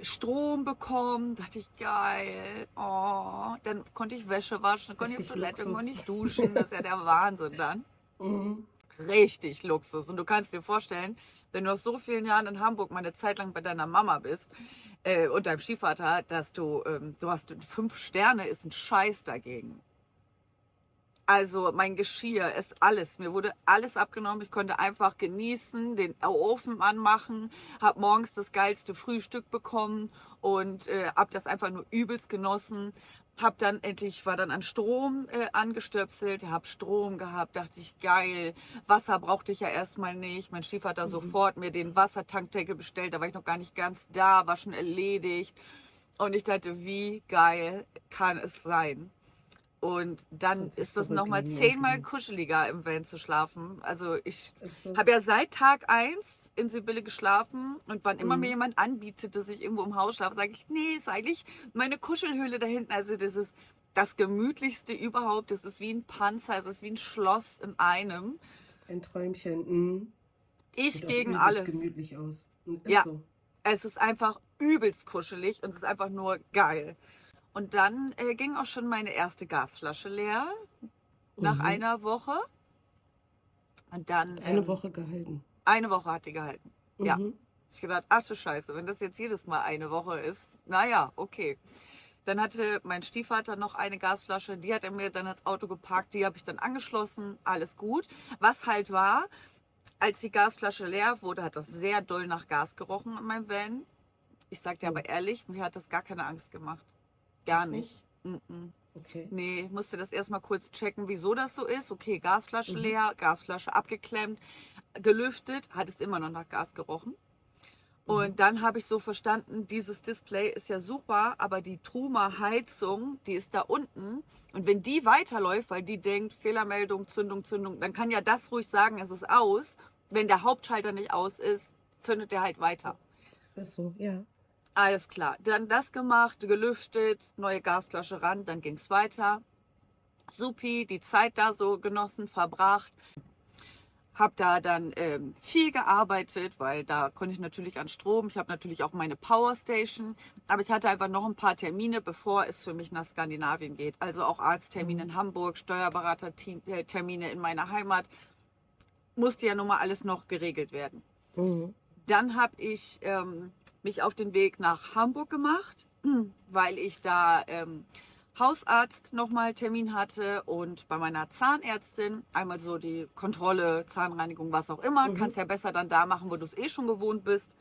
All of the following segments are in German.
Strom bekommen, dachte ich, geil. Oh, dann konnte ich Wäsche waschen, konnte ich auf Richtig Toilette, Luxus. konnte ich duschen. Das ist ja der Wahnsinn dann. Mhm. Richtig Luxus. Und du kannst dir vorstellen, wenn du aus so vielen Jahren in Hamburg mal eine Zeit lang bei deiner Mama bist und deinem Stiefvater, dass du hast 5 Sterne, ist ein Scheiß dagegen. Also mein Geschirr ist alles. Mir wurde alles abgenommen. Ich konnte einfach genießen, den Ofen anmachen, habe morgens das geilste Frühstück bekommen und habe das einfach nur übelst genossen. War dann an Strom angestöpselt, habe Strom gehabt, dachte ich, geil. Wasser brauchte ich ja erstmal nicht. Mein Stiefvater sofort mir den Wassertankdeckel bestellt, da war ich noch gar nicht ganz da, war schon erledigt. Und ich dachte, wie geil kann es sein? Und dann Und sich ist das nochmal zurücklehnen und 10-mal genießen. kuscheliger im Van zu schlafen. Also ich Ist so. habe ja seit Tag 1 in Sibylle geschlafen und wann immer mir Mhm. jemand anbietet, dass ich irgendwo im Haus schlafe, sage ich, nee, ist eigentlich meine Kuschelhöhle da hinten. Also das ist das gemütlichste überhaupt. Das ist wie ein Panzer, es ist wie ein Schloss in einem. Ein Träumchen. Mhm. Ich Sieht auch gegen übelst alles. gemütlich aus. Ist Ja, so. es ist einfach übelst kuschelig und es ist einfach nur geil. Und dann ging auch schon meine erste Gasflasche leer nach Mhm. einer Woche. Und dann Hat eine Woche gehalten. eine Woche hat die gehalten. Ja. Mhm. Ich gedacht, ach du Scheiße, wenn das jetzt jedes Mal eine Woche ist, naja, okay. Dann hatte mein Stiefvater noch eine Gasflasche, die hat er mir dann ins Auto geparkt, die habe ich dann angeschlossen, alles gut. Was halt war, als die Gasflasche leer wurde, hat das sehr doll nach Gas gerochen in meinem Van. Ich sag dir Oh, aber ehrlich, mir hat das gar keine Angst gemacht. Gar echt nicht? nicht. Mm-mm. Okay. Nee, ich musste das erstmal kurz checken, wieso das so ist. Okay, Gasflasche Mhm. leer, Gasflasche abgeklemmt, gelüftet, hat es immer noch nach Gas gerochen. Mhm. Und dann habe ich so verstanden, dieses Display ist ja super, aber die Truma-Heizung, die ist da unten. Und wenn die weiterläuft, weil die denkt, Fehlermeldung, Zündung, Zündung, dann kann ja das ruhig sagen, es ist aus. Wenn der Hauptschalter nicht aus ist, zündet der halt weiter. Ist so, ja. Alles klar. Dann das gemacht, gelüftet, neue Gasflasche ran, dann ging es weiter. Supi, die Zeit da so genossen, verbracht. Habe da dann viel gearbeitet, weil da konnte ich natürlich an Strom. Ich habe natürlich auch meine Powerstation, aber ich hatte einfach noch ein paar Termine, bevor es für mich nach Skandinavien geht. Also auch Arzttermine Mhm. in Hamburg, Steuerberatertermine in meiner Heimat. Musste ja nun mal alles noch geregelt werden. Mhm. Dann habe ich mich auf den Weg nach Hamburg gemacht, weil ich da Hausarzt nochmal Termin hatte und bei meiner Zahnärztin einmal so die Kontrolle, Zahnreinigung, was auch immer. Mhm. Kannst ja besser dann da machen, wo du es eh schon gewohnt bist.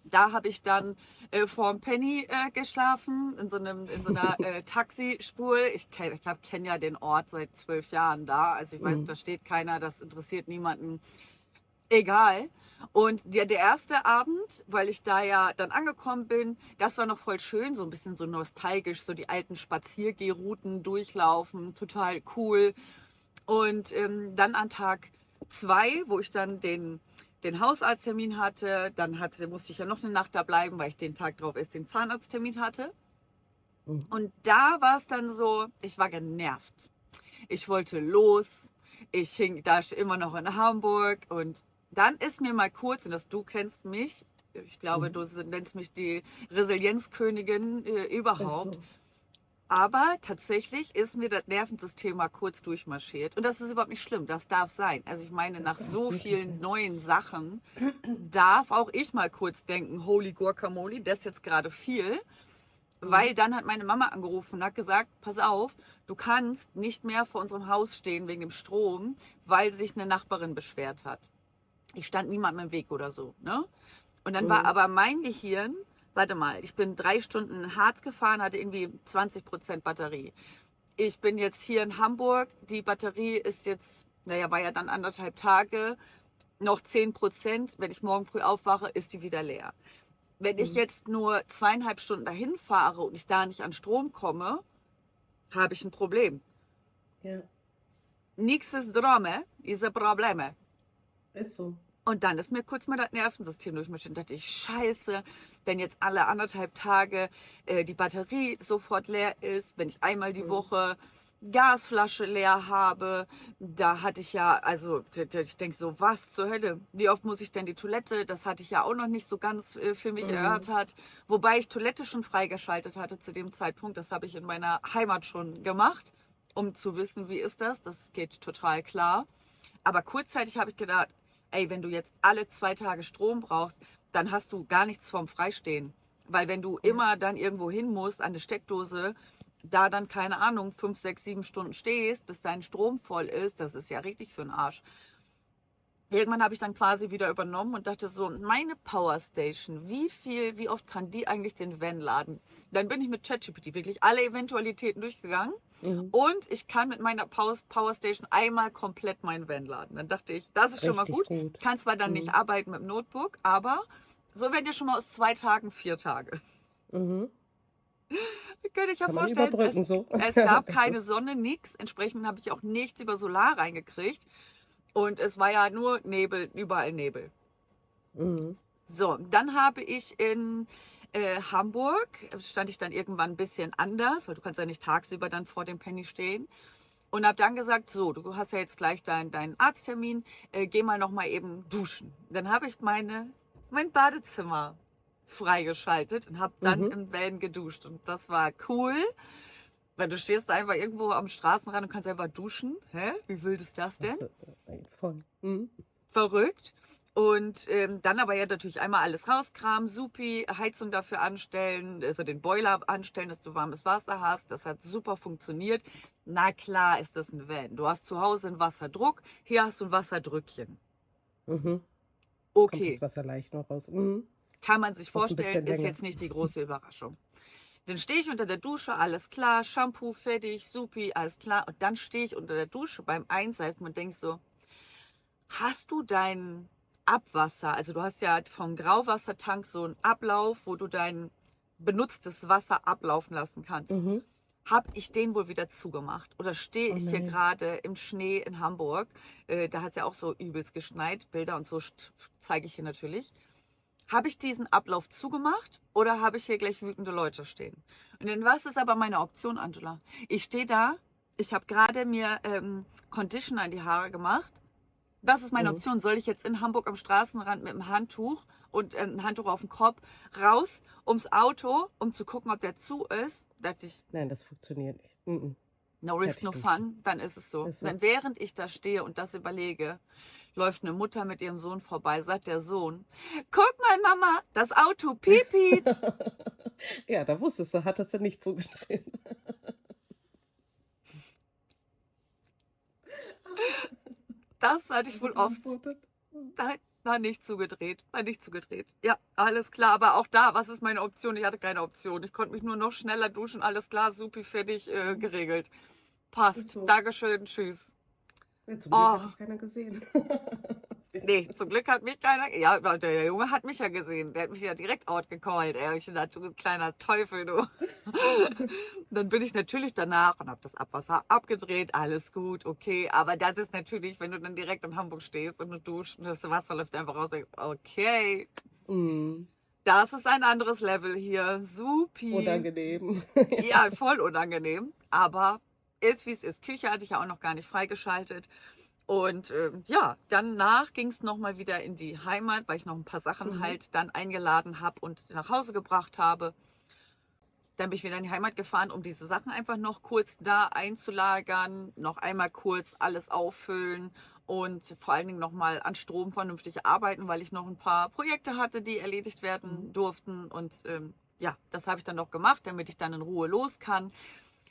Da habe ich dann vorm Penny geschlafen, in so einer Taxispur. Kenn ja den Ort seit 12 Jahren da. Also ich weiß, Mhm. da steht keiner, das interessiert niemanden. Egal. Und der erste Abend, weil ich da ja dann angekommen bin, das war noch voll schön, so ein bisschen so nostalgisch, so die alten Spaziergehrouten durchlaufen, total cool. Und dann an Tag 2, wo ich dann den Hausarzttermin hatte, musste ich ja noch eine Nacht da bleiben, weil ich den Tag drauf erst den Zahnarzttermin hatte. Mhm. Und da war es dann so, ich war genervt. Ich wollte los. Ich hing da immer noch in Hamburg und dann ist mir mal kurz, und du kennst mich, ich glaube, Mhm. du nennst mich die Resilienzkönigin Ist überhaupt. so. Aber tatsächlich ist mir das Nervensystem mal kurz durchmarschiert. Und das ist überhaupt nicht schlimm, das darf sein. Also ich meine, Das nach darf so wirklich vielen sein. neuen Sachen darf auch ich mal kurz denken, holy guacamole, das ist jetzt gerade viel. Mhm. Weil dann hat meine Mama angerufen und hat gesagt, pass auf, du kannst nicht mehr vor unserem Haus stehen wegen dem Strom, weil sich eine Nachbarin beschwert hat. Ich stand niemandem im Weg oder so. Ne? Und dann war Mhm. aber mein Gehirn, warte mal, ich bin 3 Stunden in Harz gefahren, hatte irgendwie 20% Batterie. Ich bin jetzt hier in Hamburg, die Batterie ist jetzt, naja, war ja dann 1,5 Tage, noch 10%. Wenn ich morgen früh aufwache, ist die wieder leer. Wenn ich Mhm. jetzt nur 2,5 Stunden dahin fahre und ich da nicht an Strom komme, habe ich ein Problem. Ja, Nächstes Drame, diese Probleme. ist so. Und dann ist mir kurz mal das Nervensystem durchmarschiert. Da dachte ich, scheiße, wenn jetzt alle 1,5 Tage die Batterie sofort leer ist, wenn ich einmal die Mhm. Woche Gasflasche leer habe. Da hatte ich ja, also ich denke so, was zur Hölle? Wie oft muss ich denn die Toilette? Das hatte ich ja auch noch nicht so ganz für mich Mhm. erörtert. Wobei ich Toilette schon freigeschaltet hatte zu dem Zeitpunkt. Das habe ich in meiner Heimat schon gemacht, um zu wissen, wie ist das. Das geht total klar. Aber kurzzeitig habe ich gedacht, ey, wenn du jetzt alle 2 Tage Strom brauchst, dann hast du gar nichts vorm Freistehen. Weil wenn du Ja, immer dann irgendwo hin musst an eine Steckdose, da dann, keine Ahnung, 5, 6, 7 Stunden stehst, bis dein Strom voll ist, das ist ja richtig für den Arsch. Irgendwann habe ich dann quasi wieder übernommen und dachte so, meine Powerstation, wie oft kann die eigentlich den Van laden? Dann bin ich mit ChatGPT wirklich alle Eventualitäten durchgegangen mhm. und ich kann mit meiner Powerstation einmal komplett meinen Van laden. Dann dachte ich, das ist schon mal Richtig gut. gut. Kann zwar dann nicht Mhm. arbeiten mit dem Notebook, aber so werden ja schon mal aus 2 Tagen 4 Tage. Mhm. Das könnte ich ja Kann man vorstellen, überbrücken so. es Ja, gab das keine ist. Sonne, nichts. Entsprechend habe ich auch nichts über Solar reingekriegt. Und es war ja nur Nebel, überall Nebel. Mhm. So, dann habe ich in Hamburg, stand ich dann irgendwann ein bisschen anders, weil du kannst ja nicht tagsüber dann vor dem Penny stehen. Und habe dann gesagt, so, du hast ja jetzt gleich deinen Arzttermin, geh mal noch mal eben duschen. Dann habe ich mein Badezimmer freigeschaltet und habe dann Mhm. im Van geduscht. Und das war cool, weil du stehst einfach irgendwo am Straßenrand und kannst einfach duschen. Hä? Wie wild ist das denn? Also, voll. Mhm. Verrückt. Und dann aber ja natürlich einmal alles rauskramen, supi, Heizung dafür anstellen, also den Boiler anstellen, dass du warmes Wasser hast. Das hat super funktioniert. Na klar ist das ein Van. Du hast zu Hause einen Wasserdruck, hier hast du ein Wasserdrückchen. Mhm. Kommt das Okay, Wasser leicht noch raus. Mhm. kann man sich Muss ein vorstellen, bisschen ist länger. jetzt nicht die große Überraschung. Dann stehe ich unter der Dusche, alles klar, Shampoo fertig, supi, alles klar. Und dann stehe ich unter der Dusche beim Einseifen und denke so, hast du dein Abwasser, also du hast ja vom Grauwassertank so einen Ablauf, wo du dein benutztes Wasser ablaufen lassen kannst. Mhm. Habe ich den wohl wieder zugemacht? Oder stehe Oh ich hier nein. gerade im Schnee in Hamburg? Da hat es ja auch so übelst geschneit. Bilder und so zeige ich hier natürlich. Habe ich diesen Ablauf zugemacht oder habe ich hier gleich wütende Leute stehen? Und dann was ist aber meine Option, Angela? Ich stehe da, ich habe gerade mir Conditioner in die Haare gemacht. Das ist meine Mhm. Option. Soll ich jetzt in Hamburg am Straßenrand mit einem Handtuch und ein Handtuch auf dem Kopf raus ums Auto, um zu gucken, ob der zu ist? Da dachte ich, Nein, das funktioniert nicht. Mhm. no risk, Fertig no duschen. fun. Dann ist es so. Ist so. Dann während ich da stehe und das überlege, läuft eine Mutter mit ihrem Sohn vorbei, sagt der Sohn, guck mal, Mama, das Auto piepit. Ja, da wusstest du, hattest du nicht zugedreht. Das hatte ich Also wohl oft. geantwortet. Mhm. Da war nicht zugedreht, war nicht zugedreht. Ja, alles klar, aber auch da, was ist meine Option? Ich hatte keine Option. Ich konnte mich nur noch schneller duschen, alles klar, supi, fertig, Mhm. geregelt. Ist Passt. so. Dankeschön, tschüss. Ja, zum Glück Oh, hat dich keiner gesehen. nee, zum Glück hat mich keiner. Ja, der Junge hat mich ja gesehen. Der hat mich ja direkt outgecallt. Ey, ich dachte, du kleiner Teufel, du. Dann bin ich natürlich danach und habe das Abwasser abgedreht. Alles gut, okay. Aber das ist natürlich, wenn du dann direkt in Hamburg stehst und du duschst und das Wasser läuft einfach raus, denkst, okay, Mhm. das ist ein anderes Level hier. Supi. Unangenehm. Ja, voll unangenehm. Aber ist wie es ist. Küche hatte ich ja auch noch gar nicht freigeschaltet. Und ja, danach ging es nochmal wieder in die Heimat, weil ich noch ein paar Sachen Mhm. halt dann eingeladen habe und nach Hause gebracht habe. Dann bin ich wieder in die Heimat gefahren, um diese Sachen einfach noch kurz da einzulagern, noch einmal kurz alles auffüllen und vor allen Dingen nochmal an Strom vernünftig arbeiten, weil ich noch ein paar Projekte hatte, die erledigt Mhm. werden durften. Und ja, das habe ich dann noch gemacht, damit ich dann in Ruhe los kann.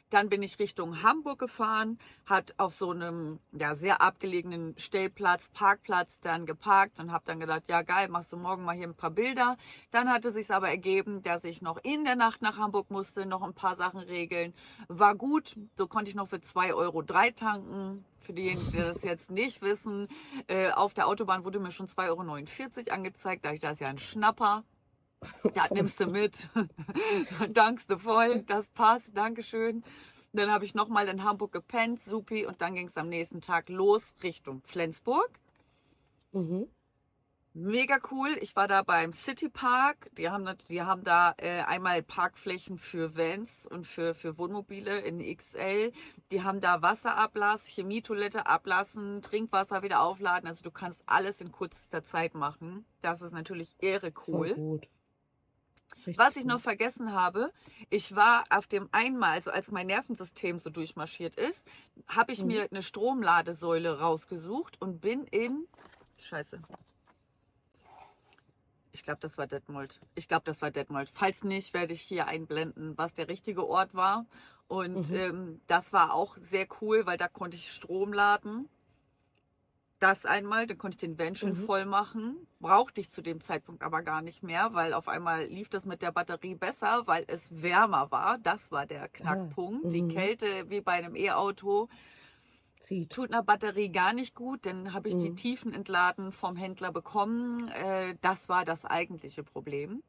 Dann bin ich Richtung Hamburg gefahren, hat auf so einem ja, sehr abgelegenen Stellplatz, Parkplatz dann geparkt und habe dann gedacht, ja geil, machst du morgen mal hier ein paar Bilder. Dann hatte sich aber ergeben, dass ich noch in der Nacht nach Hamburg musste, noch ein paar Sachen regeln. War gut, so konnte ich noch für 2,03 € tanken. Für diejenigen, die das jetzt nicht wissen, auf der Autobahn wurde mir schon 2,49 € angezeigt, da ich das ja ein Schnapper. Ja, Voll. nimmst du mit. Dankst du voll, das passt, Dankeschön. Dann habe ich nochmal in Hamburg gepennt, supi, und dann ging es am nächsten Tag los Richtung Flensburg. Mhm. Mega cool. Ich war da beim City Park. Die haben da einmal Parkflächen für Vans und für Wohnmobile in XL. Die haben da Wasserablass, Chemietoilette ablassen, Trinkwasser wieder aufladen. Also du kannst alles in kürzester Zeit machen. Das ist natürlich irre Voll cool. gut. Was Richtig ich noch gut. vergessen habe, ich war auf dem einmal, also als mein Nervensystem so durchmarschiert ist, habe ich Mhm. mir eine Stromladesäule rausgesucht und bin in, Scheiße, ich glaube, das war Detmold. Ich glaube, das war Detmold. Falls nicht, werde ich hier einblenden, was der richtige Ort war. Und Mhm. das war auch sehr cool, weil da konnte ich Strom laden. Das einmal, dann konnte ich den Van schön Mhm. voll machen. Brauchte ich zu dem Zeitpunkt aber gar nicht mehr, weil auf einmal lief das mit der Batterie besser, weil es wärmer war. Das war der Ah. Knackpunkt. Die Mhm. Kälte, wie bei einem E-Auto, Zieht. tut einer Batterie gar nicht gut. Dann habe ich die Mhm. Tiefen entladen vom Händler bekommen. Das war das eigentliche Problem.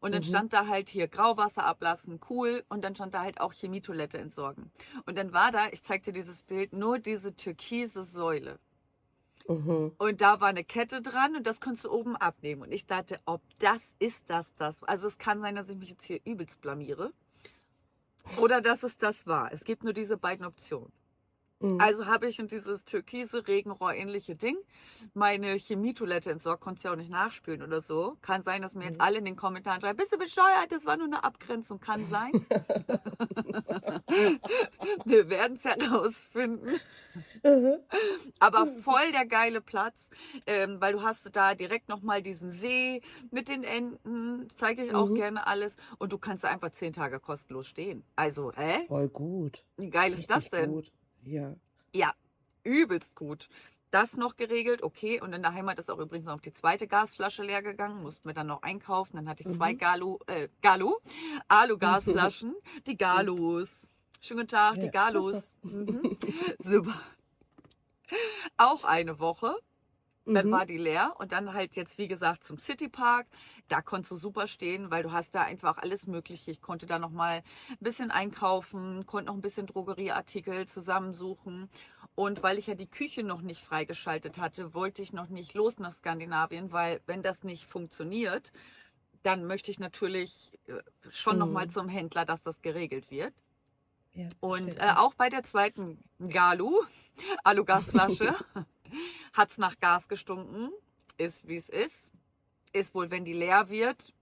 Und dann Mhm. stand da halt hier Grauwasser ablassen, cool. Und dann stand da halt auch Chemietoilette entsorgen. Und dann war da, ich zeig dir dieses Bild, nur diese türkise Säule. Mhm. Und da war eine Kette dran und das konntest du oben abnehmen. Und ich dachte, ob das ist das. Also es kann sein, dass ich mich jetzt hier übelst blamiere. Oder dass es das war. Es gibt nur diese beiden Optionen. Mhm. Also habe ich in dieses türkise Regenrohr-ähnliche Ding meine Chemietoilette entsorgt, konnte es ja auch nicht nachspülen oder so. Kann sein, dass mir jetzt Mhm. alle in den Kommentaren schreiben, bist du bescheuert, das war nur eine Abgrenzung. Kann sein. Wir werden es herausfinden. Mhm. Aber Das ist- voll der geile Platz, weil du hast da direkt nochmal diesen See mit den Enten, zeige ich auch Mhm. gerne alles. Und du kannst da einfach 10 Tage kostenlos stehen. Also, Voll gut. wie geil ist das Richtig denn? gut. Ja. Ja, übelst gut. Das noch geregelt, okay. Und in der Heimat ist auch übrigens noch die zweite Gasflasche leer gegangen, mussten wir dann noch einkaufen. Dann hatte ich zwei Mhm. Alu-Gasflaschen, die Mhm. Galus. Schönen guten Tag, die Ja, Christoph. Galus. Mhm. Super. Auch eine Woche. Dann Mhm. war die leer und dann halt jetzt, wie gesagt, zum Citypark. Da konntest du super stehen, weil du hast da einfach alles Mögliche. Ich konnte da noch mal ein bisschen einkaufen, konnte noch ein bisschen Drogerieartikel zusammensuchen. Und weil ich ja die Küche noch nicht freigeschaltet hatte, wollte ich noch nicht los nach Skandinavien, weil wenn das nicht funktioniert, dann möchte ich natürlich schon noch mal Mhm. zum Händler, dass das geregelt wird. Ja, Und verständlich. auch bei der zweiten Galu, Alugasflasche, hat es nach Gas gestunken. Ist wie es ist. Ist wohl, wenn die leer wird.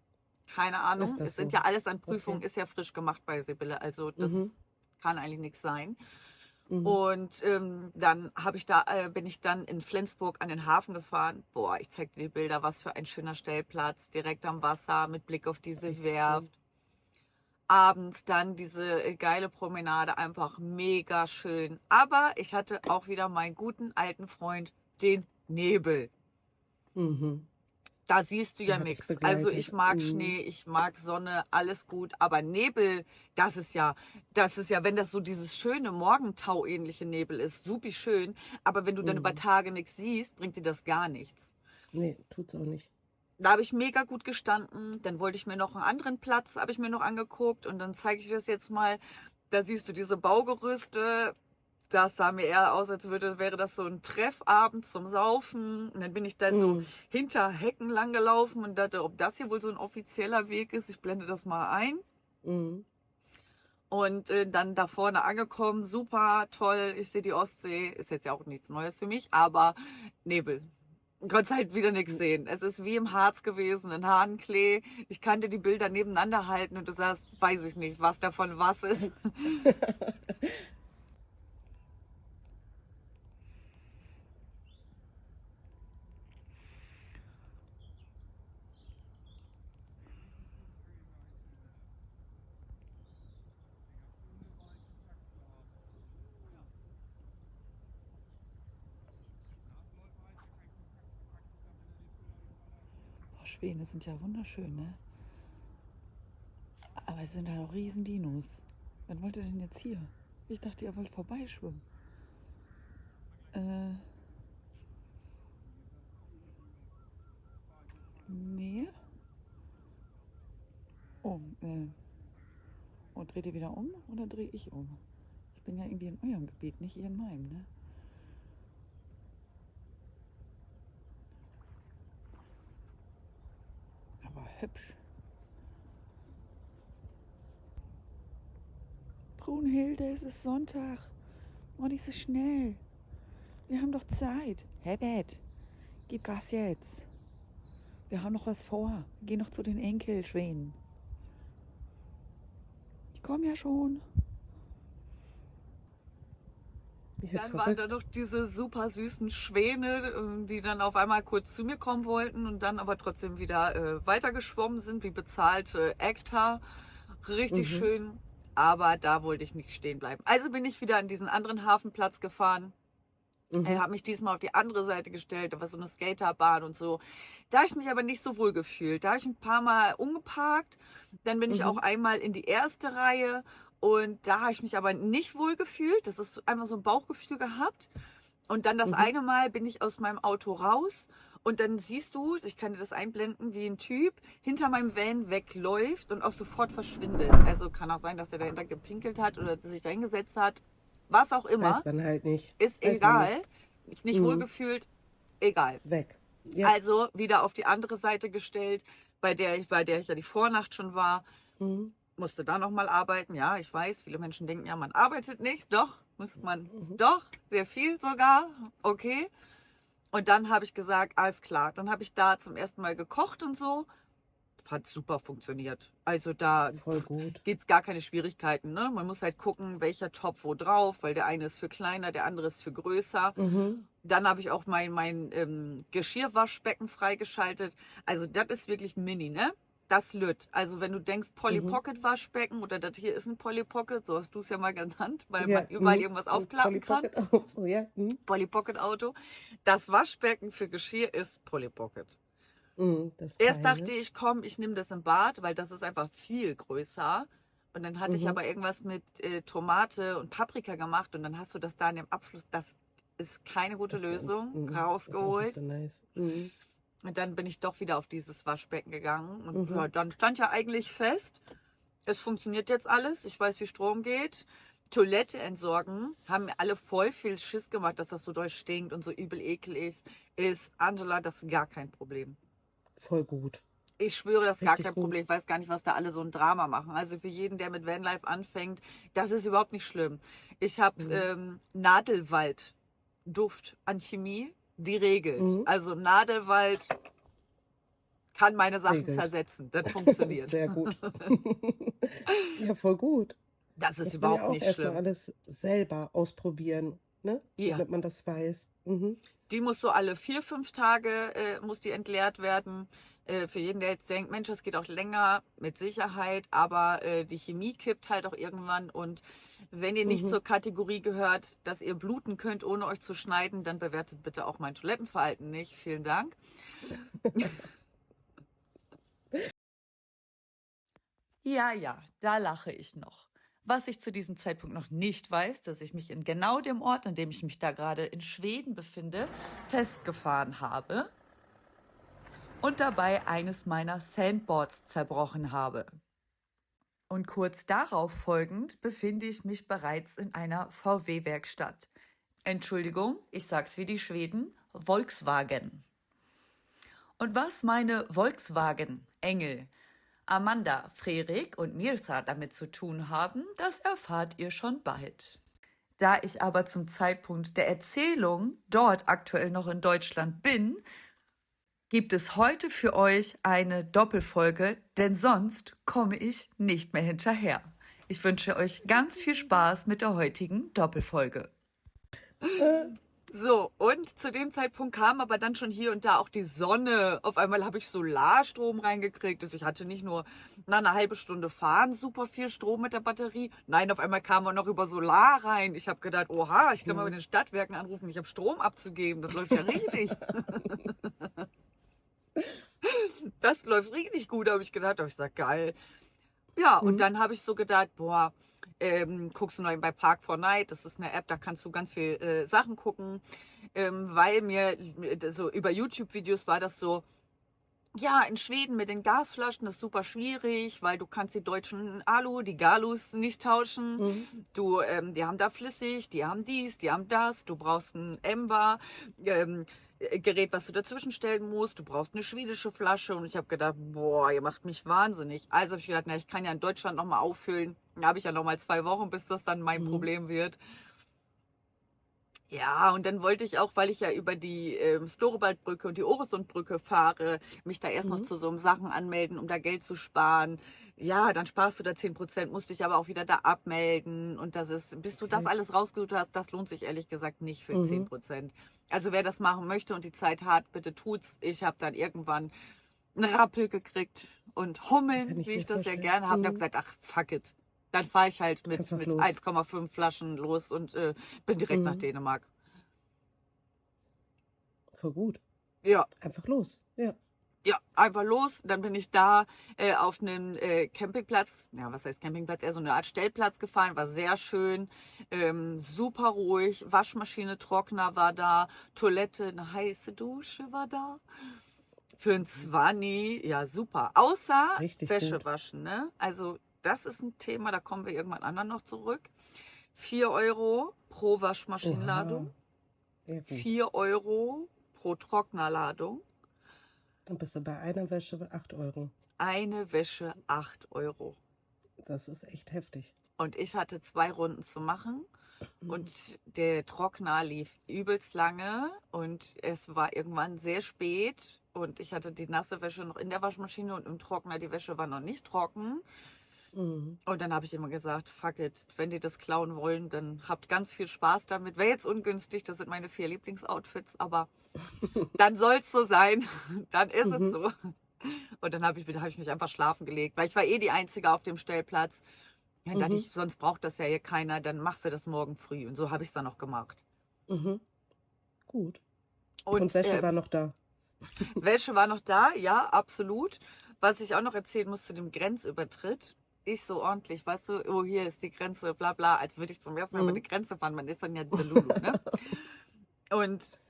Keine Ist Ahnung. Es das sind so? ja alles an Prüfungen, Okay. ist ja frisch gemacht bei Sibylle. Also Mhm. das kann eigentlich nichts sein. Mhm. Und dann bin ich dann in Flensburg an den Hafen gefahren. Boah, ich zeig dir die Bilder, was für ein schöner Stellplatz, direkt am Wasser mit Blick auf diese Richtig Werft. schön. Abends dann diese geile Promenade, einfach mega schön. Aber ich hatte auch wieder meinen guten alten Freund, den Nebel. Mhm. Da siehst du ja Der hat dich nichts. Also ich begleitet. mag Mhm. Schnee, ich mag Sonne, alles gut. Aber Nebel, das ist ja, wenn das so dieses schöne Morgentau-ähnliche Nebel ist, supi schön. Aber wenn du dann über Mhm. Tage nichts siehst, bringt dir das gar nichts. Nee, tut's auch nicht. Da habe ich mega gut gestanden. Dann wollte ich mir noch einen anderen Platz, habe ich mir noch angeguckt. Und dann zeige ich das jetzt mal. Da siehst du diese Baugerüste. Das sah mir eher aus, als wäre das so ein Treffabend zum Saufen. Und dann bin ich da so Mhm. hinter Hecken lang gelaufen und dachte, ob das hier wohl so ein offizieller Weg ist. Ich blende das mal ein. Mhm. Und dann da vorne angekommen, super toll. Ich sehe die Ostsee. Ist jetzt ja auch nichts Neues für mich, aber Nebel. Du konntest halt wieder nichts sehen. Es ist wie im Harz gewesen, in Hahnklee. Ich kannte die Bilder nebeneinander halten und du sagst, weiß ich nicht, was davon was ist. Boah, Schwäne sind ja wunderschön, ne? Aber es sind halt auch riesen Dinos. Wann wollt ihr denn jetzt hier? Ich dachte, ihr wollt vorbeischwimmen. Äh, nee. Oh, und dreht ihr wieder um oder drehe ich um? Ich bin ja irgendwie in eurem Gebiet, nicht ihr in meinem, ne? hübsch. Brunhilde, es ist Sonntag. Oh, nicht so schnell. Wir haben doch Zeit. Herbert, gib Gas jetzt. Wir haben noch was vor. Wir gehen noch zu den Enkelschwänen. Ich komme ja schon. Ja, Dann waren da noch diese super süßen Schwäne, die dann auf einmal kurz zu mir kommen wollten und dann aber trotzdem wieder weitergeschwommen sind, wie bezahlte Ektar. Richtig Mhm. schön, aber da wollte ich nicht stehen bleiben. Also bin ich wieder an diesen anderen Hafenplatz gefahren. Mhm. Habe mich diesmal auf die andere Seite gestellt, da war so eine Skaterbahn und so. Da habe ich mich aber nicht so wohl gefühlt. Da habe ich ein paar Mal umgeparkt. Dann bin ich auch Mhm. einmal in die erste Reihe und da habe ich mich aber nicht wohl gefühlt. Das ist einmal so ein Bauchgefühl gehabt. Und dann das Mhm. eine Mal bin ich aus meinem Auto raus und dann siehst du, ich kann dir das einblenden, wie ein Typ hinter meinem Van wegläuft und auch sofort verschwindet. Also kann auch sein, dass er dahinter gepinkelt hat oder sich da hingesetzt hat. Was auch immer. Weiß man halt nicht. Ist Weiß man egal. nicht. Mich nicht Mhm. wohlgefühlt, egal. Weg. Ja. Also wieder auf die andere Seite gestellt, bei der ich ja die Vornacht schon war. Mhm. Musste da nochmal arbeiten. Ja, ich weiß, viele Menschen denken ja, man arbeitet nicht. Doch, muss man. Mhm. Doch, sehr viel sogar. Okay. Und dann habe ich gesagt, alles klar. Dann habe ich da zum ersten Mal gekocht und so. Hat super funktioniert. Also da Voll gut. gibt es gar keine Schwierigkeiten. Ne? Man muss halt gucken, welcher Topf wo drauf, weil der eine ist für kleiner, der andere ist für größer. Mhm. Dann habe ich auch mein Geschirrwaschbecken freigeschaltet. Also das ist wirklich mini, ne? Das Lütt. Also wenn du denkst, Polly Mhm. Pocket Waschbecken oder das hier ist ein Polly Pocket, so hast du es ja mal genannt, weil man Ja. überall Mhm. irgendwas Und aufklappen Polly kann. Pocket auch so, ja. Mhm. Polly Pocket Auto. Das Waschbecken für Geschirr ist Polly Pocket. Mhm. Das Erst dachte Kleine. ich, komm, ich nehme das im Bad, weil das ist einfach viel größer. Und dann hatte ich Mhm. aber irgendwas mit Tomate und Paprika gemacht und dann hast du das da in dem Abfluss. Das ist keine gute Lösung. Ist auch nicht Rausgeholt. so nice. Mhm. Und dann bin ich doch wieder auf dieses Waschbecken gegangen. Und Mhm. ja, dann stand ja eigentlich fest, es funktioniert jetzt alles. Ich weiß, wie Strom geht. Toilette entsorgen, haben mir alle voll viel Schiss gemacht, dass das so doll stinkt und so übel eklig ist. Angela, das ist gar kein Problem. Voll gut. Ich schwöre, das ist gar Richtig kein gut. Problem. Ich weiß gar nicht, was da alle so ein Drama machen. Also für jeden, der mit Vanlife anfängt, das ist überhaupt nicht schlimm. Ich habe Mhm. Nadelwald-Duft an Chemie, die regelt. Mhm. Also Nadelwald kann meine Sachen Regelt. zersetzen. Das funktioniert. Sehr gut. Ja, voll gut. Das ist Muss man ja überhaupt auch nicht erstmal schlimm. alles selber ausprobieren, ne? Ja, Damit man das weiß. Mhm. die muss so alle 4, 5 Tage muss die entleert werden. Für jeden, der jetzt denkt, Mensch, das geht auch länger, mit Sicherheit, aber die Chemie kippt halt auch irgendwann. Und wenn ihr nicht Mhm. zur Kategorie gehört, dass ihr bluten könnt, ohne euch zu schneiden, dann bewertet bitte auch mein Toilettenverhalten nicht. Vielen Dank. Ja, ja, da lache ich noch. Was ich zu diesem Zeitpunkt noch nicht weiß, dass ich mich in genau dem Ort, an dem ich mich da gerade in Schweden befinde, festgefahren habe und dabei eines meiner Sandboards zerbrochen habe. Und kurz darauf folgend befinde ich mich bereits in einer VW-Werkstatt. Entschuldigung, ich sag's wie die Schweden, Volkswagen. Und was meine Volkswagen-Engel Amanda, Frerik und Mirza damit zu tun haben, das erfahrt ihr schon bald. Da ich aber zum Zeitpunkt der Erzählung dort aktuell noch in Deutschland bin, gibt es heute für euch eine Doppelfolge, denn sonst komme ich nicht mehr hinterher. Ich wünsche euch ganz viel Spaß mit der heutigen Doppelfolge. Äh, So, und zu dem Zeitpunkt kam aber dann schon hier und da auch die Sonne. Auf einmal habe ich Solarstrom reingekriegt. Also ich hatte nicht nur nach einer halben Stunde fahren super viel Strom mit der Batterie. Nein, auf einmal kam er noch über Solar rein. Ich habe gedacht, oha, ich kann mal bei den nice. Stadtwerken anrufen, ich habe Strom abzugeben. Das läuft ja richtig. Das läuft richtig gut, habe ich gedacht. Da habe ich gesagt, geil. Ja, und Mhm. dann habe ich so gedacht, boah, guckst du noch bei Park4Night, das ist eine App, da kannst du ganz viel Sachen gucken, weil mir so über YouTube-Videos war das so, Ja, in Schweden mit den Gasflaschen, das ist super schwierig, weil du kannst die deutschen die Galus nicht tauschen. Mhm. Die haben da flüssig, die haben dies, die haben das. Du brauchst ein Ember, Gerät, was du dazwischen stellen musst. Du brauchst eine schwedische Flasche. Und ich habe gedacht, boah, ihr macht mich wahnsinnig. Also habe ich gedacht, na, ich kann ja in Deutschland nochmal auffüllen. Da habe ich ja nochmal 2 Wochen, bis das dann mein Mhm. Problem wird. Ja, und dann wollte ich auch, weil ich ja über die Storebaldbrücke und die Oresundbrücke fahre, mich da erst noch Mhm. zu so einem Sachen anmelden, um da Geld zu sparen. Ja, dann sparst du da 10%, musst dich aber auch wieder da abmelden. Und das ist, bis du das Okay. alles rausgesucht hast, das lohnt sich ehrlich gesagt nicht für zehn Mhm. Prozent. Also wer das machen möchte und die Zeit hat, bitte tut's. Ich habe dann irgendwann einen Rappel gekriegt und Kann Hummeln, ich wie mir ich das sehr vorstellen. gerne habe. Und habe Mhm. gesagt, ach, fuck it. Dann fahre ich halt Einfach mit los. 1,5 Flaschen los und bin direkt nach Mhm. Dänemark. Voll gut. Ja, Einfach los. Ja. ja, einfach los. Dann bin ich da auf einem Campingplatz, ja, was heißt Campingplatz? Eher so eine Art Stellplatz gefahren, war sehr schön, super ruhig, Waschmaschine, Trockner war da, Toilette, eine heiße Dusche war da. Für ein Zwanni, ja, super. Außer Richtig Wäsche gut. waschen, ne? Also, das ist ein Thema, da kommen wir irgendwann anderen noch zurück. 4 € pro Waschmaschinenladung, Oha. Ja, gut. 4 € pro Trocknerladung. Dann bist du bei einer Wäsche bei 8 Euro. Eine Wäsche 8 €. Das ist echt heftig. Und ich hatte 2 Runden zu machen Mhm. und der Trockner lief übelst lange und es war irgendwann sehr spät und ich hatte die nasse Wäsche noch in der Waschmaschine und im Trockner die Wäsche war noch nicht trocken. Mhm. Und dann habe ich immer gesagt, fuck it, wenn die das klauen wollen, dann habt ganz viel Spaß damit. Wäre jetzt ungünstig, das sind meine 4 Lieblingsoutfits, aber dann soll es so sein. Dann ist es Mhm. so. Und dann hab ich mich einfach schlafen gelegt, weil ich war eh die Einzige auf dem Stellplatz. Ja, dann dachte Mhm. ich, sonst braucht das ja hier keiner, dann machst du das morgen früh. Und so habe ich es dann auch gemacht. Mhm. Gut. Und Und Wäsche war noch da. Wäsche war noch da, ja, absolut. Was ich auch noch erzählen muss zu dem Grenzübertritt. Ich so ordentlich, weißt du, oh, hier ist die Grenze, bla bla, als würde ich zum ersten Mal über die Mhm. Grenze fahren. Man ist dann ja der Lulu, ne? Und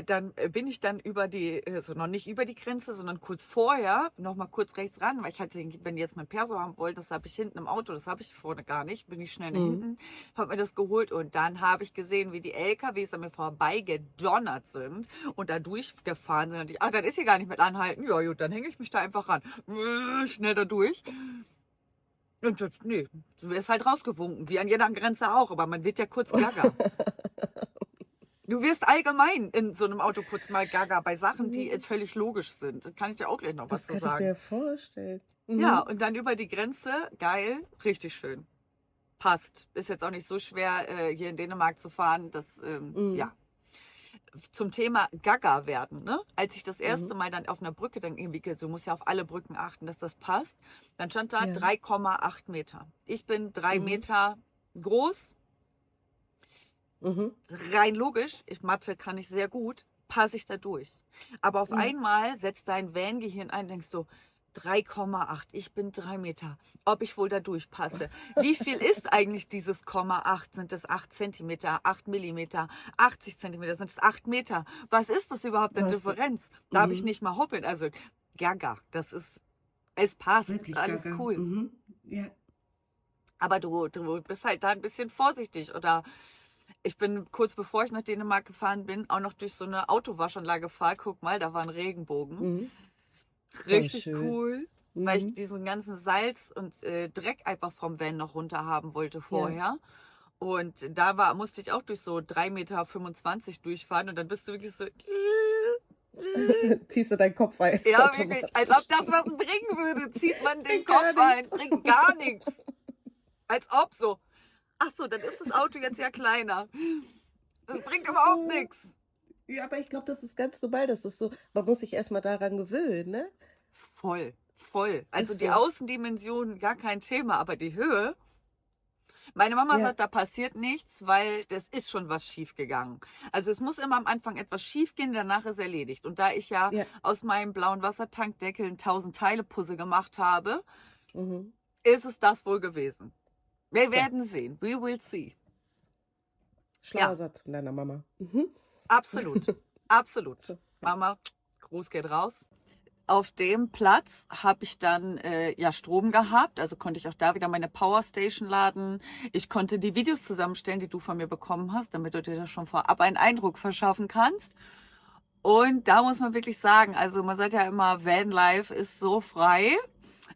dann bin ich dann über also noch nicht über die Grenze, sondern kurz vorher, noch mal kurz rechts ran, weil ich hatte, wenn die jetzt mein Perso haben wollen, das habe ich hinten im Auto, das habe ich vorne gar nicht, bin ich schnell nach Mhm. hinten, habe mir das geholt und dann habe ich gesehen, wie die LKWs an mir vorbei gedonnert sind und da durchgefahren sind. Und ich, ach, das ist hier gar nicht mit anhalten. Ja, gut, dann hänge ich mich da einfach ran. Schnell da durch. Und nee, du wirst halt rausgewunken, wie an jeder Grenze auch, aber man wird ja kurz gaga. Du wirst allgemein in so einem Auto kurz mal gaga bei Sachen, die völlig logisch sind. Da kann ich dir auch gleich noch was Das zu kann ich sagen. mir vorstellen. Ja, Mhm. und dann über die Grenze, geil, richtig schön. Passt. Ist jetzt auch nicht so schwer, hier in Dänemark zu fahren. Mhm. Ja. Zum Thema Gaga werden, ne? Als ich das Mhm. erste Mal dann auf einer Brücke dann irgendwie, so muss ja auf alle Brücken achten, dass das passt, dann stand da Ja. 3,8 Meter. Ich bin drei Mhm. Meter groß, Mhm. rein logisch, Mathe kann ich sehr gut, passe ich da durch. Aber auf Ja. einmal setzt dein Van-Gehirn ein, denkst du, 3,8, ich bin 3 Meter, ob ich wohl da durchpasse. Wie viel ist eigentlich dieses Komma 8? Sind es 8 Zentimeter, 8 Millimeter, 80 Zentimeter, sind es 8 Meter? Was ist das überhaupt an Was? Differenz? Darf ich Mhm. nicht mal hoppeln? Also, gaga, es passt, Wirklich alles gaga. cool. Mhm. Ja. Aber du bist halt da ein bisschen vorsichtig. Oder ich bin kurz bevor ich nach Dänemark gefahren bin, auch noch durch so eine Autowaschanlage gefahren. Guck mal, da war ein Regenbogen. Mhm. Voll Richtig schön. cool, weil ich Mhm. diesen ganzen Salz und Dreck einfach vom Van noch runter haben wollte Ja. vorher. Und musste ich auch durch so 3,25 Meter durchfahren und dann bist du wirklich so. Ziehst du deinen Kopf ein, Ja, wirklich, als ob automatisch. das was bringen würde, zieht man den Bringt gar Kopf ein, nichts. bringt gar nichts. Als ob so. Ach so, dann ist das Auto jetzt ja kleiner. Das bringt überhaupt nichts. Ja, aber ich glaube, das ist ganz normal. Das ist so, man muss sich erstmal daran gewöhnen, ne? Voll, voll. Also Ist die so. Außendimension gar kein Thema, aber die Höhe. Meine Mama Ja, sagt, da passiert nichts, weil das ist schon was schief gegangen. Also es muss immer am Anfang etwas schief gehen, danach ist erledigt. Und da ich ja ja. aus meinem blauen Wassertankdeckel einen 1000-Teile-Puzzle gemacht habe, Mhm. ist es das wohl gewesen. Wir So, werden sehen. We will see. schlauer Ja, Satz von deiner Mama. Mhm. absolut. Absolut. So. Mama, Gruß geht raus. auf dem Platz habe ich dann ja Strom gehabt, also konnte ich auch da wieder meine Powerstation laden. Ich konnte die Videos zusammenstellen, die du von mir bekommen hast, damit du dir da schon vorab einen Eindruck verschaffen kannst. Und da muss man wirklich sagen, also man sagt ja immer, Vanlife ist so frei,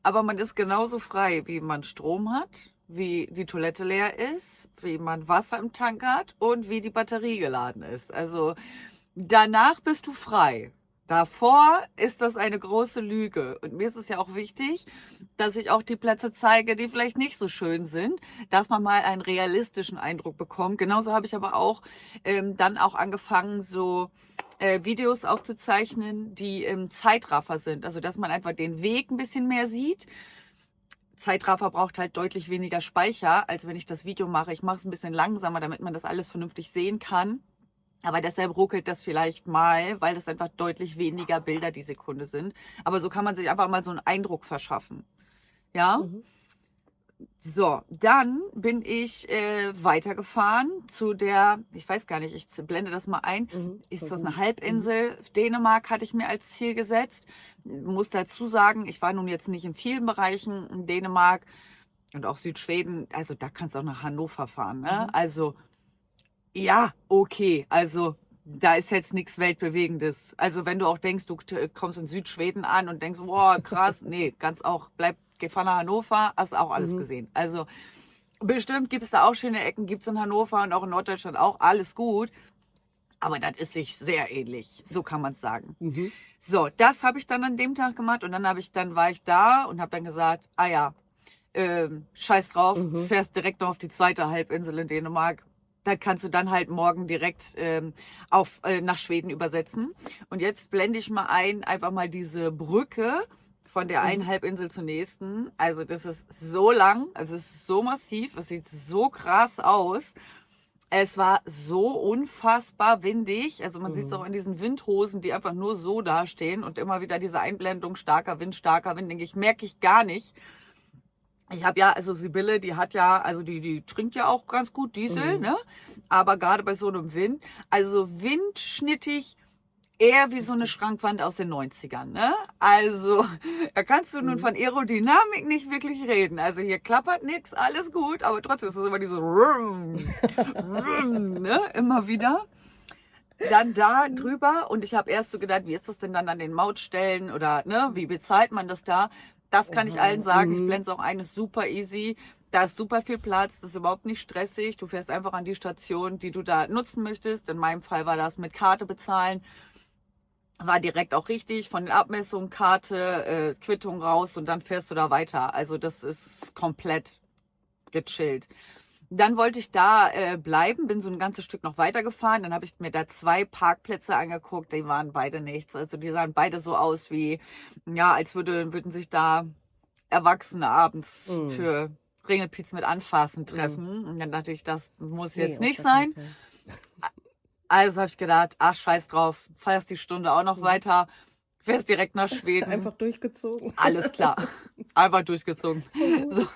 aber man ist genauso frei, wie man Strom hat, wie die Toilette leer ist, wie man Wasser im Tank hat und wie die Batterie geladen ist. Also danach bist du frei. Davor ist das eine große Lüge. Und mir ist es ja auch wichtig, dass ich auch die Plätze zeige, die vielleicht nicht so schön sind, dass man mal einen realistischen Eindruck bekommt. Genauso habe ich aber auch dann auch angefangen, so Videos aufzuzeichnen, die im Zeitraffer sind. Also dass man einfach den Weg ein bisschen mehr sieht. Zeitraffer braucht halt deutlich weniger Speicher, als wenn ich das Video mache. Ich mache es ein bisschen langsamer, damit man das alles vernünftig sehen kann. Aber deshalb ruckelt das vielleicht mal, weil das einfach deutlich weniger Bilder die Sekunde sind. Aber so kann man sich einfach mal so einen Eindruck verschaffen. Ja? Mhm. So, dann bin ich weitergefahren zu der, ich weiß gar nicht, ich blende das mal ein. Ist das eine Halbinsel? Dänemark hatte ich mir als Ziel gesetzt. Muss dazu sagen, ich war nun jetzt nicht in vielen Bereichen in Dänemark und auch Südschweden. Also da kannst du auch nach Hannover fahren. Ne? Also ja, okay. Also da ist jetzt nichts Weltbewegendes. Also wenn du auch denkst, du kommst in Südschweden an und denkst, boah, krass, nee, ganz auch, fahr nach Hannover, hast auch alles gesehen. Also bestimmt gibt es da auch schöne Ecken, gibt es in Hannover und auch in Norddeutschland auch, alles gut. Aber das ist sich sehr ähnlich, so kann man es sagen. So, das habe ich dann an dem Tag gemacht und dann war ich da und habe dann gesagt, ah ja, scheiß drauf, fährst direkt noch auf die zweite Halbinsel in Dänemark. Das kannst du dann halt morgen direkt nach Schweden übersetzen. Und jetzt blende ich mal ein, einfach mal diese Brücke von der einen Halbinsel zur nächsten. Also das ist so lang, also es ist so massiv, es sieht so krass aus. Es war so unfassbar windig. Also man sieht es auch an diesen Windhosen, die einfach nur so dastehen und immer wieder diese Einblendung, starker Wind, starker Wind. Denke ich, merke ich gar nicht. Ich habe ja, also Sibylle, die hat ja, also die trinkt ja auch ganz gut Diesel, ne? Aber gerade bei so einem Wind, also windschnittig, eher wie so eine Schrankwand aus den 90ern, ne? Also, da kannst du nun von Aerodynamik nicht wirklich reden. Also hier klappert nichts, alles gut, aber trotzdem ist es immer diese ne? Immer wieder. Dann da drüber und ich habe erst so gedacht, wie ist das denn dann an den Mautstellen oder ne, wie bezahlt man das da? Das kann ich allen sagen. Ich blende es auch ein, ist super easy. Da ist super viel Platz, das ist überhaupt nicht stressig. Du fährst einfach an die Station, die du da nutzen möchtest. In meinem Fall war das mit Karte bezahlen. War direkt auch richtig, von den Abmessungen, Karte, Quittung raus und dann fährst du da weiter. Also das ist komplett gechillt. Dann wollte ich da bleiben, bin so ein ganzes Stück noch weitergefahren. Dann habe ich mir da 2 Parkplätze angeguckt, die waren beide nichts. Also die sahen beide so aus wie, ja, als würden sich da Erwachsene abends für Ringelpiez mit Anfassen treffen. Und dann dachte ich, das muss jetzt nicht sein. Also habe ich gedacht, ach, scheiß drauf, feierst die Stunde auch noch weiter, fährst direkt nach Schweden. Einfach durchgezogen. Alles klar, einfach durchgezogen. So.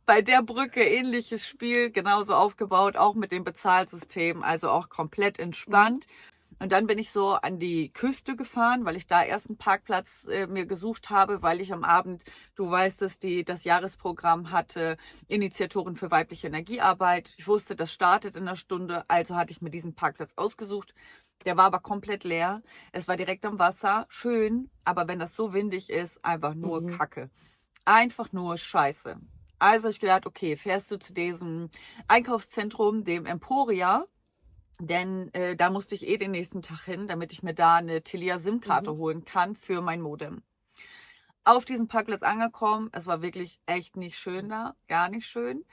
Bei der Brücke ähnliches Spiel, genauso aufgebaut, auch mit dem Bezahlsystem, also auch komplett entspannt. Und dann bin ich so an die Küste gefahren, weil ich da erst einen Parkplatz mir gesucht habe, weil ich am Abend, du weißt es, das Jahresprogramm hatte, Initiatoren für weibliche Energiearbeit. Ich wusste, das startet in einer Stunde, also hatte ich mir diesen Parkplatz ausgesucht. Der war aber komplett leer. Es war direkt am Wasser, schön, aber wenn das so windig ist, einfach nur Kacke. Einfach nur Scheiße. Also habe ich gedacht, okay, fährst du zu diesem Einkaufszentrum, dem Emporia, denn da musste ich den nächsten Tag hin, damit ich mir da eine Telia SIM-Karte holen kann für mein Modem. Auf diesem Parkplatz angekommen, es war wirklich echt nicht schön da, gar nicht schön.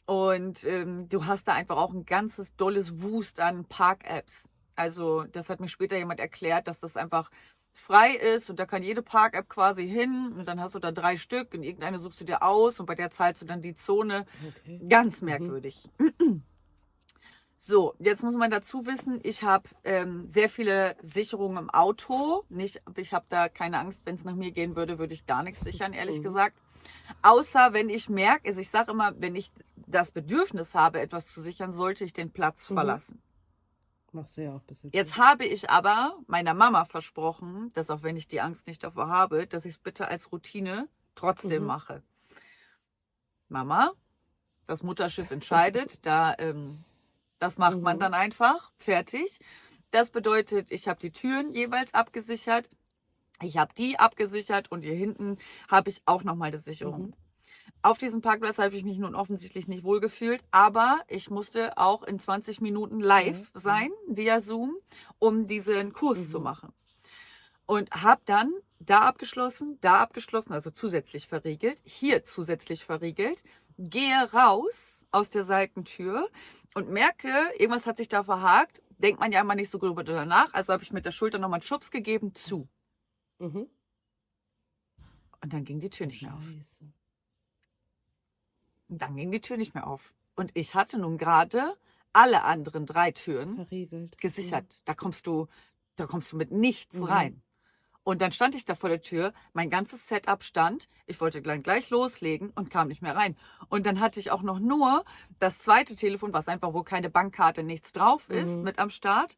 Und du hast da einfach auch ein ganzes dolles Wust an Park-Apps. Also das hat mir später jemand erklärt, dass das einfach frei ist und da kann jede Park-App quasi hin und dann hast du da 3 Stück und irgendeine suchst du dir aus und bei der zahlst du dann die Zone. Okay. Ganz merkwürdig. So, jetzt muss man dazu wissen, ich habe sehr viele Sicherungen im Auto. Ich habe da keine Angst, wenn es nach mir gehen würde, würde ich gar nichts sichern, ehrlich gesagt. Außer wenn ich merke, also ich sage immer, wenn ich das Bedürfnis habe, etwas zu sichern, sollte ich den Platz verlassen. Machst du ja auch bis jetzt Jetzt nicht. habe ich aber meiner Mama versprochen, dass auch wenn ich die Angst nicht davor habe, dass ich es bitte als Routine trotzdem Mhm. mache. Mama, das Mutterschiff entscheidet, das macht man Mhm. dann einfach, fertig. Das bedeutet, ich habe die Türen jeweils abgesichert, ich habe die abgesichert und hier hinten habe ich auch nochmal die Sicherung. Mhm. Auf diesem Parkplatz habe ich mich nun offensichtlich nicht wohlgefühlt, aber ich musste auch in 20 Minuten Ja. live Mhm. sein, via Zoom, um diesen Kurs zu Mhm. machen. Und habe dann da abgeschlossen, also zusätzlich verriegelt, hier zusätzlich verriegelt, gehe raus aus der Seitentür und merke, irgendwas hat sich da verhakt. Denkt man ja immer nicht so drüber danach. Also habe ich mit der Schulter nochmal einen Schubs gegeben, zu. Mhm. Und dann ging die Tür Oh, nicht mehr auf. Scheiße. Und dann ging die Tür nicht mehr auf. Und ich hatte nun gerade alle anderen 3 Türen Verriegelt. Mhm. gesichert. Da kommst du mit nichts Mhm. rein. Und dann stand ich da vor der Tür, mein ganzes Setup stand, ich wollte gleich loslegen und kam nicht mehr rein. Und dann hatte ich auch noch nur das zweite Telefon, was einfach, wo keine Bankkarte, nichts drauf ist, Mhm. mit am Start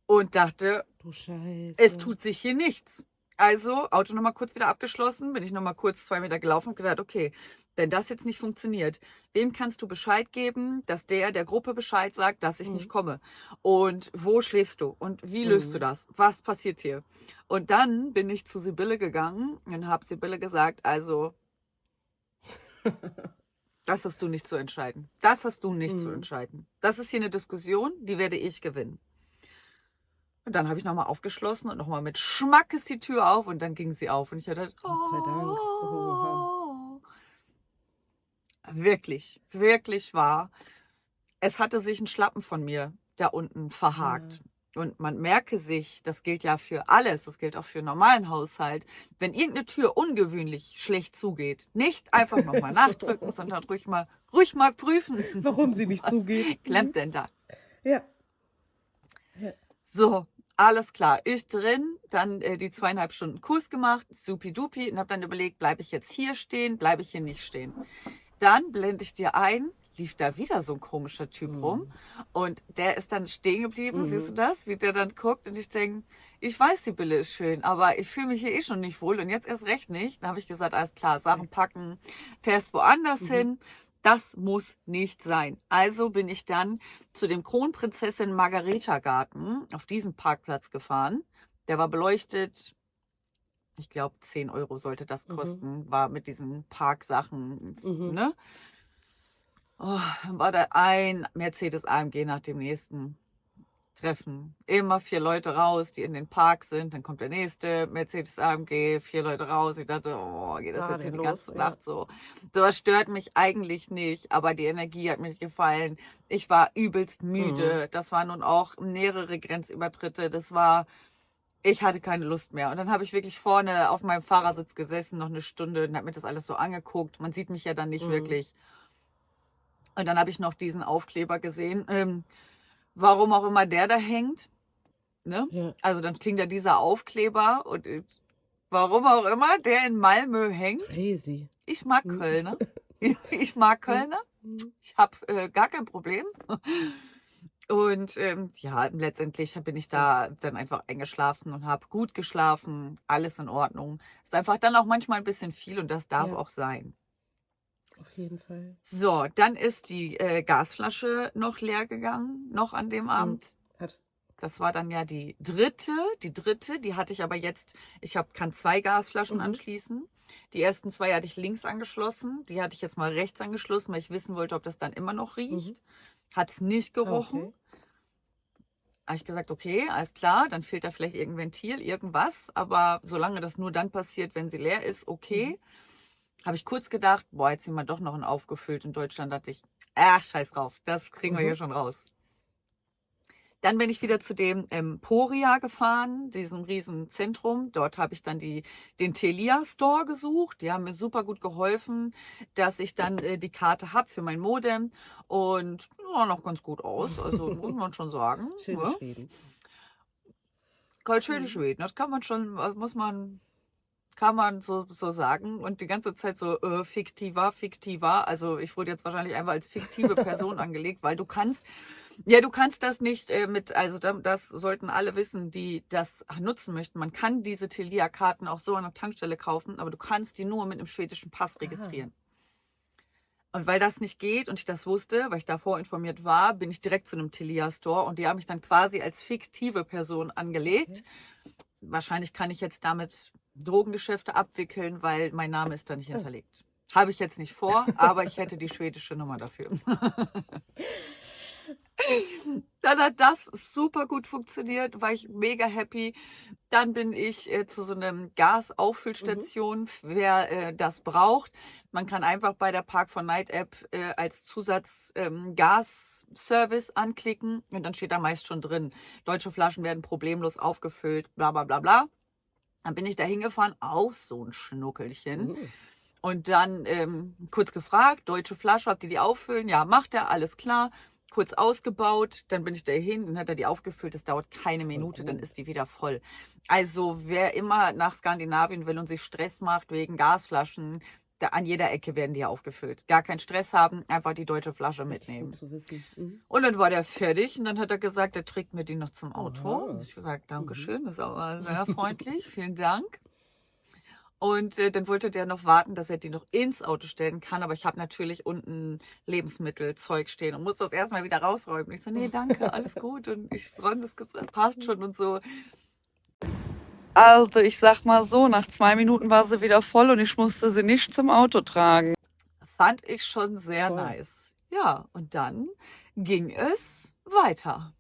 und dachte, Du es Scheiße. tut sich hier nichts. Also Auto nochmal kurz wieder abgeschlossen, bin ich nochmal kurz 2 Meter gelaufen und gedacht, okay, wenn das jetzt nicht funktioniert, wem kannst du Bescheid geben, dass der Gruppe Bescheid sagt, dass ich nicht Mhm. komme? Und wo schläfst du? Und wie löst du Mhm. das? Was passiert hier? Und dann bin ich zu Sibylle gegangen und habe Sibylle gesagt, also das hast du nicht zu entscheiden. Das hast du nicht zu Mhm. entscheiden. Das ist hier eine Diskussion, die werde ich gewinnen. Und dann habe ich nochmal aufgeschlossen und nochmal mit Schmackes die Tür auf und dann ging sie auf. Und ich hatte, Gott sei Dank. Oha. oh, wirklich, wirklich wahr. Es hatte sich ein Schlappen von mir da unten Ja. verhakt. Und man merke sich, das gilt ja für alles, das gilt auch für einen normalen Haushalt, wenn irgendeine Tür ungewöhnlich schlecht zugeht, nicht einfach nochmal nachdrücken, So. sondern ruhig mal prüfen, Warum sie nicht was zugeht. Mhm. klemmt denn da? Ja. Ja. So, alles klar. Ich drin, dann die 2,5 Stunden Kurs gemacht, supi-dupi, und habe dann überlegt, bleibe ich jetzt hier stehen, bleibe ich hier nicht stehen. Dann blende ich dir ein, lief da wieder so ein komischer Typ rum Mhm. und der ist dann stehen geblieben, siehst du Mhm. das, wie der dann guckt und ich denke, ich weiß, die Bille ist schön, aber ich fühle mich hier eh schon nicht wohl und jetzt erst recht nicht. Dann habe ich gesagt, alles klar, Sachen packen, fährst woanders Mhm. hin. Das muss nicht sein. Also bin ich dann zu dem Kronprinzessin Margareta Garten auf diesen Parkplatz gefahren. Der war beleuchtet. Ich glaube, 10 € sollte das Mhm. kosten, war mit diesen Parksachen, Mhm. ne? Oh, dann war da ein Mercedes AMG nach dem nächsten Treffen. Immer 4 Leute raus, die in den Park sind. Dann kommt der nächste Mercedes AMG, 4 Leute raus. Ich dachte, oh, Was ist geht das da jetzt hier denn die los? ganze Ja. Nacht so? Sowas stört mich eigentlich nicht, aber die Energie hat mir nicht gefallen. Ich war übelst Mhm. müde. Das waren nun auch mehrere Grenzübertritte. Ich hatte keine Lust mehr. Und dann habe ich wirklich vorne auf meinem Fahrersitz gesessen, noch eine Stunde und habe mir das alles so angeguckt. Man sieht mich ja dann nicht Mhm. wirklich. Und dann habe ich noch diesen Aufkleber gesehen, warum auch immer der da hängt. Ne? Ja. Also dann klingt ja dieser Aufkleber und warum auch immer der in Malmö hängt. Crazy. Ich mag Mhm. Kölner. Ich mag Mhm. Kölner. Mhm. Ich habe gar kein Problem. Und ja, letztendlich bin ich Ja. da dann einfach eingeschlafen und habe gut geschlafen. Alles in Ordnung. Ist einfach dann auch manchmal ein bisschen viel und das darf Ja, auch sein. auf jeden Fall. So, dann ist die Gasflasche noch leer gegangen, noch an dem Mhm. Abend. Hat. Das war dann ja die dritte. Die hatte ich aber jetzt, kann 2 Gasflaschen Mhm. anschließen. Die ersten 2 hatte ich links angeschlossen. Die hatte ich jetzt mal rechts angeschlossen, weil ich wissen wollte, ob das dann immer noch Mhm. riecht. Hat es nicht Ah, gerochen. okay. Habe ich gesagt, okay, alles klar, dann fehlt da vielleicht irgendein Ventil, irgendwas. Aber solange das nur dann passiert, wenn sie leer ist, Mhm. okay. Habe ich kurz gedacht, boah, jetzt sind wir doch noch einen aufgefüllt. In Deutschland dachte ich, ach, scheiß drauf, das kriegen wir Mhm. hier schon raus. Dann bin ich wieder zu dem Emporia gefahren, diesem riesen Zentrum. Dort habe ich dann den Telia Store gesucht. Die haben mir super gut geholfen, dass ich dann die Karte habe für mein Modem. Und sah noch ganz gut aus, also muss man schon sagen. Schön Ne? geschrieben. Schön Mhm. Schweden, das kann man schon, muss man kann man so sagen. Und die ganze Zeit so fiktiver. Also ich wurde jetzt wahrscheinlich einfach als fiktive Person angelegt, weil du kannst das nicht also das sollten alle wissen, die das nutzen möchten. Man kann diese Telia-Karten auch so an der Tankstelle kaufen, aber du kannst die nur mit einem schwedischen Pass Aha. registrieren. Und weil das nicht geht und ich das wusste, weil ich davor informiert war, bin ich direkt zu einem Telia-Store und die haben mich dann quasi als fiktive Person angelegt. Okay. Wahrscheinlich kann ich jetzt damit Drogengeschäfte abwickeln, weil mein Name ist da nicht Oh. hinterlegt. Habe ich jetzt nicht vor, aber ich hätte die schwedische Nummer dafür. Dann hat das super gut funktioniert, war ich mega happy. Dann bin ich zu so einer Gasauffüllstation, wer das braucht. Man kann einfach bei der Park for Night App als Zusatz Gasservice anklicken und dann steht da meist schon drin, deutsche Flaschen werden problemlos aufgefüllt, bla bla bla bla. Dann bin ich da hingefahren, auch so ein Schnuckelchen. Mhm. Und dann kurz gefragt, deutsche Flasche, habt ihr die auffüllen? Ja, macht er, alles klar. Kurz ausgebaut, dann bin ich da hin, dann hat er die aufgefüllt. Das dauert keine Voll Minute, dann gut. ist die wieder voll. Also wer immer nach Skandinavien will und sich Stress macht wegen Gasflaschen, an jeder Ecke werden die aufgefüllt. Gar keinen Stress haben, einfach die deutsche Flasche Richtig mitnehmen. gut zu wissen. Mhm. Und dann war der fertig und dann hat er gesagt, er trägt mir die noch zum Auto. Aha. Und ich gesagt, Dankeschön, das ist aber sehr freundlich, vielen Dank. Und dann wollte der noch warten, dass er die noch ins Auto stellen kann. Aber ich habe natürlich unten Lebensmittelzeug stehen und muss das erstmal wieder rausräumen. Ich so, nee, danke, alles gut. Und ich räume das passt schon und so. Also ich sag mal so, nach 2 Minuten war sie wieder voll und ich musste sie nicht zum Auto tragen. Fand ich schon sehr Voll. nice. Ja, und dann ging es weiter.